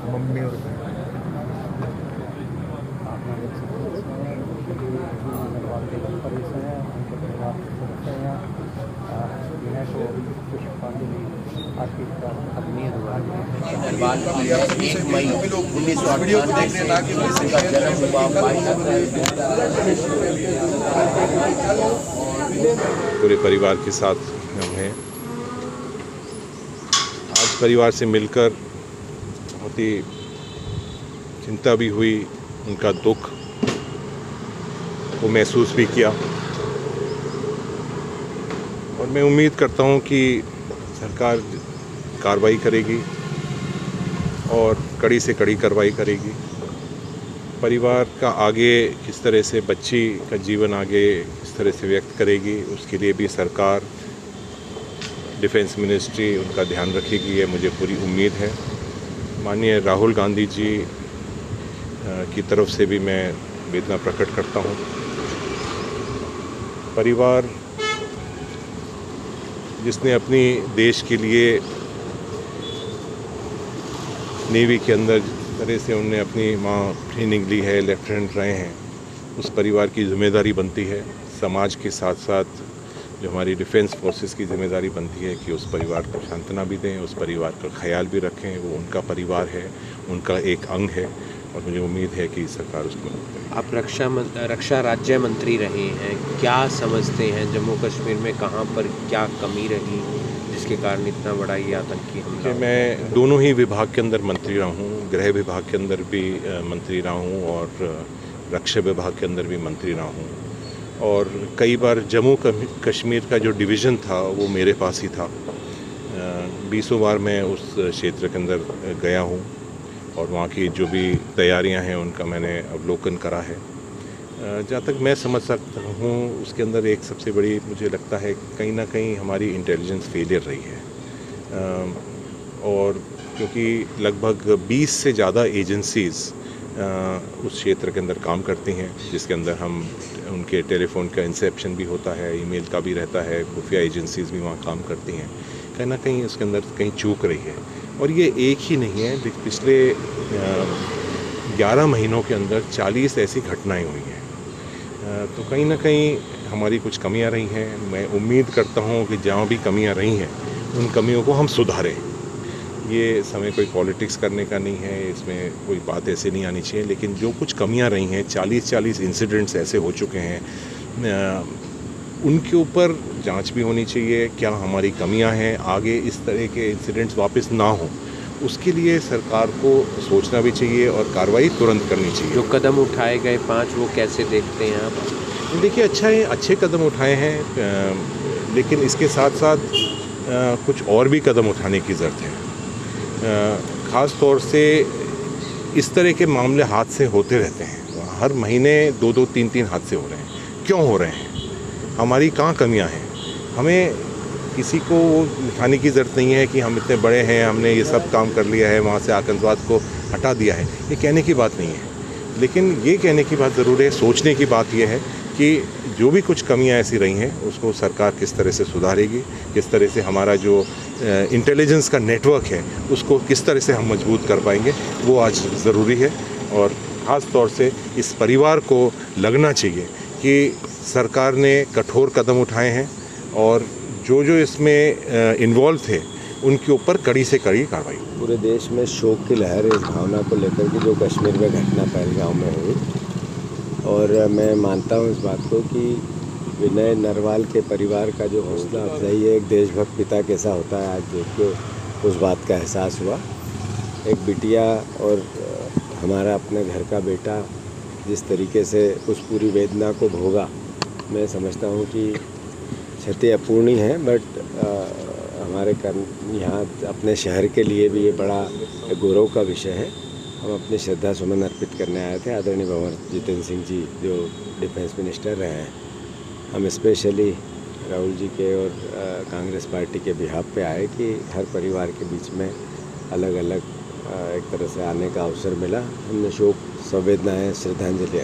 Mummy और नरवाल के दफ्तर हिस्से हैं, उनके परिवार के सदस्य हैं। जिन्हें को पुष्पांजलि अर्पित कर अपनी नरवाल की 1 मई 1998 का जन्म हुआ। पूरे परिवार के साथ हम हैं। आज परिवार से मिलकर बहुत ही चिंता भी हुई, उनका दुख को महसूस भी किया और मैं उम्मीद करता हूं कि सरकार कार्रवाई करेगी और कड़ी से कड़ी कार्रवाई करेगी। परिवार का आगे किस तरह से बच्ची का जीवन आगे किस तरह से व्यक्त करेगी, उसके लिए भी सरकार, डिफेंस मिनिस्ट्री उनका ध्यान रखेगी, ये मुझे पूरी उम्मीद है। माननीय राहुल गांधी जी की तरफ से भी मैं वेदना प्रकट करता हूँ। परिवार जिसने अपनी देश के लिए नेवी के अंदर तरह से उनने अपनी माँ ट्रेनिंग ली है, लेफ्टिनेंट रहे हैं, उस परिवार की जिम्मेदारी बनती है। समाज के साथ साथ जो हमारी डिफेंस फोर्सेस की जिम्मेदारी बनती है कि उस परिवार को सांत्वना भी दें, उस परिवार का ख्याल भी रखें। वो उनका परिवार है, उनका एक अंग है और मुझे उम्मीद है कि सरकार उसको मदद करेगी। आप रक्षा राज्य मंत्री रहे हैं, क्या समझते हैं जम्मू कश्मीर में कहाँ पर क्या कमी रही जिसके कारण इतना बड़ा ये आतंकी हमला? मैं दोनों ही विभाग के अंदर मंत्री रहा हूँ, गृह विभाग के अंदर भी मंत्री रहा हूँ और रक्षा विभाग के अंदर भी मंत्री रहा हूँ। और कई बार जम्मू कश्मीर का जो डिवीज़न था वो मेरे पास ही था। 20 बार मैं उस क्षेत्र के अंदर गया हूँ और वहाँ की जो भी तैयारियां हैं उनका मैंने अवलोकन करा है। जहाँ तक मैं समझ सकता हूँ उसके अंदर एक सबसे बड़ी मुझे लगता है कहीं ना कहीं हमारी इंटेलिजेंस फेलियर रही है। और क्योंकि लगभग 20 से ज़्यादा एजेंसीज़ उस क्षेत्र के अंदर काम करती हैं, जिसके अंदर हम उनके टेलीफोन का इंसेप्शन भी होता है, ईमेल का भी रहता है, खुफिया एजेंसीज़ भी वहाँ काम करती हैं। कहीं ना कहीं उसके अंदर कहीं चूक रही है। और ये एक ही नहीं है, पिछले 11 महीनों के अंदर 40 ऐसी घटनाएं हुई हैं। तो कहीं ना कहीं हमारी कुछ कमियां रही हैं। मैं उम्मीद करता हूं कि जहाँ भी कमियां रही हैं उन कमियों को हम सुधारें। ये समय कोई पॉलिटिक्स करने का नहीं है, इसमें कोई बात ऐसे नहीं आनी चाहिए, लेकिन जो कुछ कमियां रही हैं, 40 इंसिडेंट्स ऐसे हो चुके हैं, उनके ऊपर जांच भी होनी चाहिए। क्या हमारी कमियां हैं, आगे इस तरह के इंसिडेंट्स वापस ना हो, उसके लिए सरकार को सोचना भी चाहिए और कार्रवाई तुरंत करनी चाहिए। जो कदम उठाए गए 5 वो कैसे देखते हैं आप? देखिए, अच्छा है, अच्छे कदम उठाए हैं, लेकिन इसके साथ साथ कुछ और भी कदम उठाने की ज़रूरत है। ख़ास तौर से इस तरह के मामले हादसे होते रहते हैं, हर महीने 2-2, 3-3 हादसे हो रहे हैं। क्यों हो रहे हैं? हमारी कहाँ कमियां हैं? हमें किसी को दिखाने की ज़रूरत नहीं है कि हम इतने बड़े हैं, हमने ये सब काम कर लिया है, वहाँ से आतंकवाद को हटा दिया है। ये कहने की बात नहीं है, लेकिन ये कहने की बात ज़रूर है, सोचने की बात यह है कि जो भी कुछ कमियां ऐसी रही हैं उसको सरकार किस तरह से सुधारेगी, किस तरह से हमारा जो इंटेलिजेंस का नेटवर्क है उसको किस तरह से हम मजबूत कर पाएंगे, वो आज ज़रूरी है। और ख़ास तौर से इस परिवार को लगना चाहिए कि सरकार ने कठोर कदम उठाए हैं और जो जो इसमें इन्वॉल्व थे उनके ऊपर कड़ी से कड़ी कार्रवाई। पूरे देश में शोक की लहर इस भावना को लेकर के जो कश्मीर में घटना पहलगाम में हुई, और मैं मानता हूं इस बात को कि विनय नरवाल के परिवार का जो हौसला अफजाई है, एक देशभक्त पिता कैसा होता है, आज देख के उस बात का एहसास हुआ। एक बिटिया और हमारा अपने घर का बेटा जिस तरीके से उस पूरी वेदना को भोगा, मैं समझता हूं कि क्षति अपूर्णी है, बट हमारे यहाँ अपने शहर के लिए भी ये बड़ा गौरव का विषय है। हम अपनी श्रद्धा सुमन अर्पित करने आए थे आदरणीय भंवर जितेंद्र सिंह जी जो डिफेंस मिनिस्टर रहे हैं। हम स्पेशली राहुल जी के और कांग्रेस पार्टी के बिहाफ पे आए कि हर परिवार के बीच में अलग अलग एक तरह से आने का अवसर मिला। हमने शोक संवेदनाएं श्रद्धांजलि